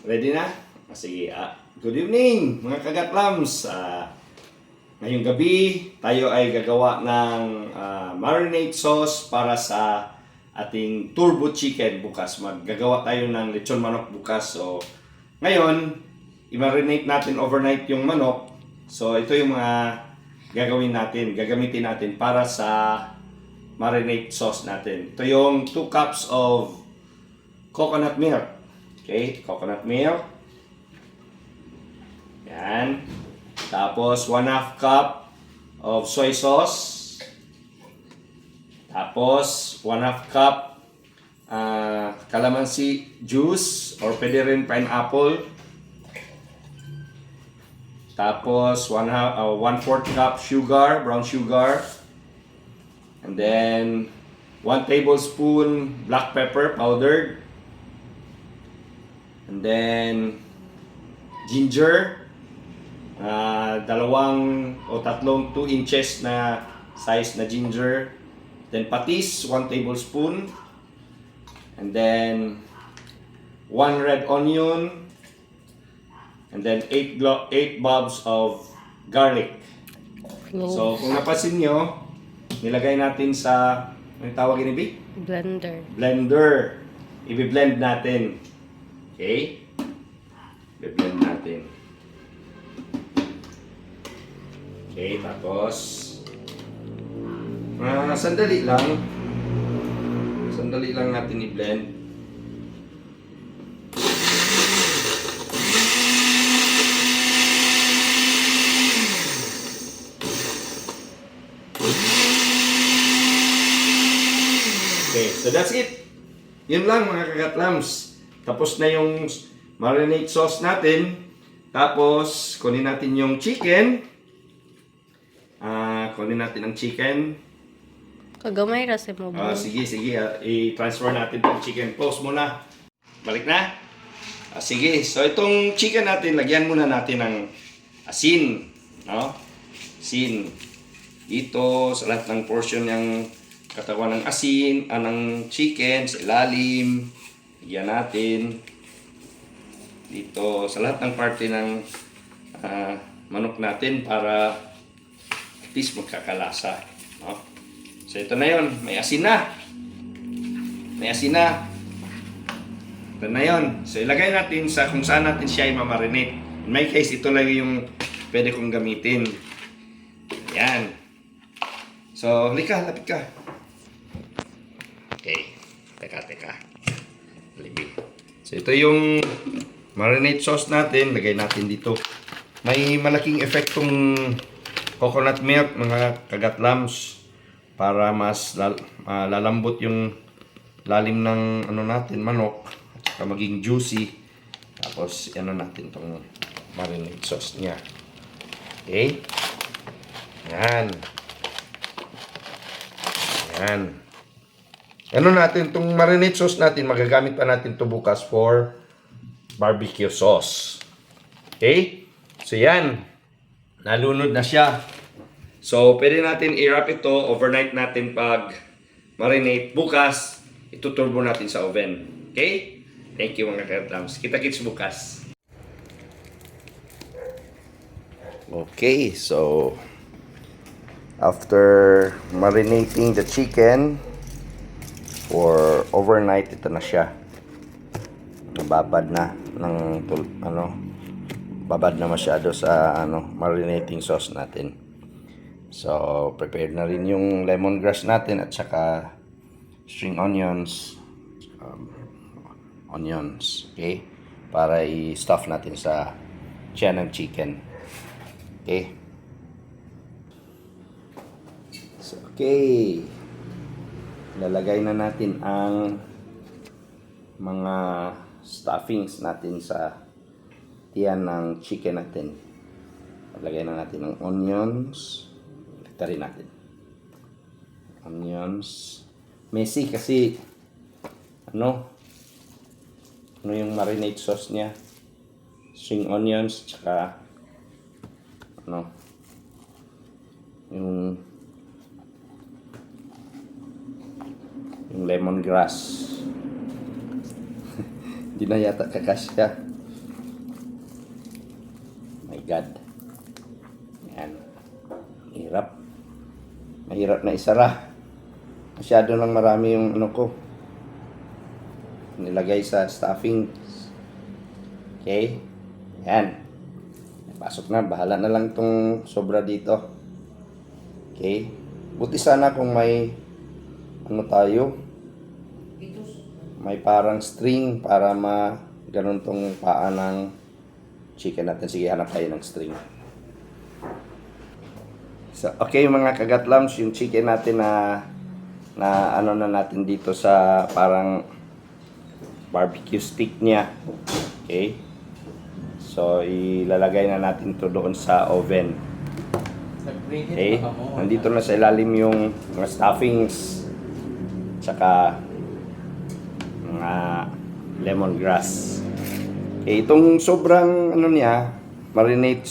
Ready na? Sige, good evening mga kagatlams. Ngayong gabi, tayo ay gagawa ng marinade sauce para sa ating turbo chicken bukas. Maggagawa tayo ng lechon manok bukas. So, ngayon, i-marinate natin overnight yung manok. So, ito yung mga gagamitin natin para sa marinade sauce natin. Ito yung 2 cups of coconut milk. Okay, coconut milk. Yan. Tapos 1/2 cup of soy sauce. Tapos 1/2 cup calamansi juice or pwede rin pineapple. Tapos 1/4 cup sugar, brown sugar. And then 1 tablespoon black pepper powdered. And then ginger, 2 o 3 2 inches na size na ginger. Then patis, 1 tablespoon. And then 1 red onion. And then 8 bulbs of garlic. So kung napansin nyo, nilagay natin sa, ano tawag yun, Ibi? Blender. Blender. I-blend natin. Okay? I-blend natin. Okay, tapos sandali lang natin i-blend. Okay, so that's it. Yun lang mga kagatlams. Tapos na yung marinade sauce natin. Tapos, kunin natin yung chicken. Kunin natin ang chicken. Kagamay ra sa mo ba? Sige. I-transfer natin itong chicken. Pause muna. Balik na. Sige. So, itong chicken natin, lagyan muna natin ng asin. No? Asin. Dito, sa lahat ng portion ng katawan ng asin, ng chicken, sa ilalim. Lagyan natin. Dito, sa lahat ng parte ng manok natin para at least magkakalasa. No? So, ito na yon. May asin na. Ito na yon. So, ilagay natin sa kung saan natin siya i-marinate. In my case, ito lang yung pwede kong gamitin. Yan. So, halika, lapit ka. Okay. Teka. Libig. So, ito yung marinade sauce natin. Lagay natin dito. May malaking epektong coconut milk, mga kagatlams, para mas lalambot yung lalim ng natin, manok, at saka maging juicy. Tapos, natin tong marinade sauce niya. Okay? Yan. Natin tong marinade sauce natin, magagamit pa natin to bukas for barbecue sauce. Okay? So, yan. Nalunod na siya. So, pwede natin i-wrap ito, overnight natin pag marinate. Bukas, ituturbo natin sa oven. Okay? Thank you mga kagatlams. Kita-kits bukas. Okay, so after marinating the chicken for overnight, ito na siya. Nababad na ng babad na masyado sa marinating sauce natin. So, prepared na rin yung lemongrass natin at saka string onions. Okay? Para i-stuff natin sa tiyan ng chicken. Okay? So, okay. Lalagay na natin ang mga stuffings natin sa tiyan ng chicken natin. Lagay na natin ng onions. Rin natin onions. Messy kasi ano yung marinade sauce niya, string onions, tsaka yung lemongrass. Hindi na yata kakasya. God. Yan. Hirap. Mahirap na isara. Masyado nang marami yung ano ko. Nilagay sa stuffing. Okay? Yan. Pasok na. Bahala na lang tong sobra dito. Okay? Buti sana kung may ano tayo. May parang string para ganun tong paa ng chicken natin. Sige, hanap tayo ng string. So, okay mga kagatlams, yung chicken natin na ano na natin dito sa parang barbecue stick niya. Okay? So, ilalagay na natin to doon sa oven. Okay? Nandito na sa ilalim yung mga stuffings tsaka mga lemongrass. Okay, itong sobrang ano niya, marinating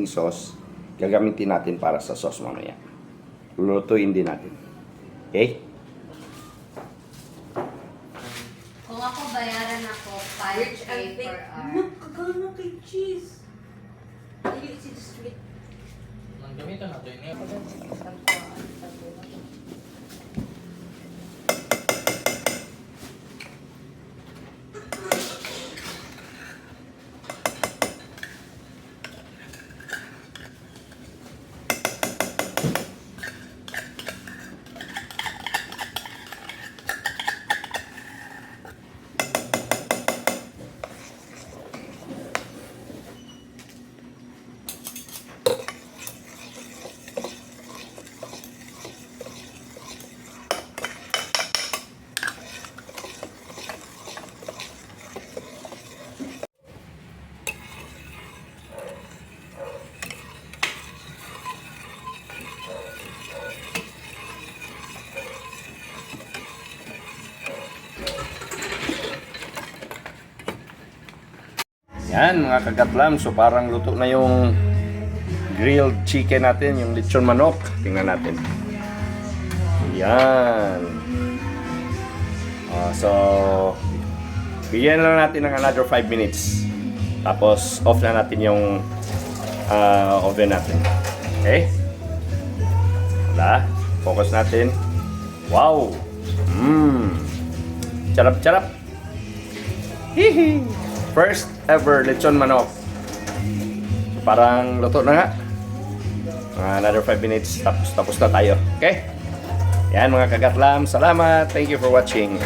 sauce, gagamitin natin para sa sauce mamaya. Lulutuin din natin. Okay? Kung ako bayaran ako, 5K per hour. Nakagana kay cheese. Dili si sweet. Gamitan natin yun. Yan mga kagatlam, so parang luto na yung grilled chicken natin, yung lechon manok. Tingnan natin. Yan. So, bigyan lang natin ng another 5 minutes. Tapos, off na natin yung oven natin. Okay? Wala. Focus natin. Wow! Charap-charap. Hihi! First ever lechon manok. So, parang luto na nga. Another 5 minutes, tapos na tayo. Okay? Yan mga kagatlam. Salamat. Thank you for watching.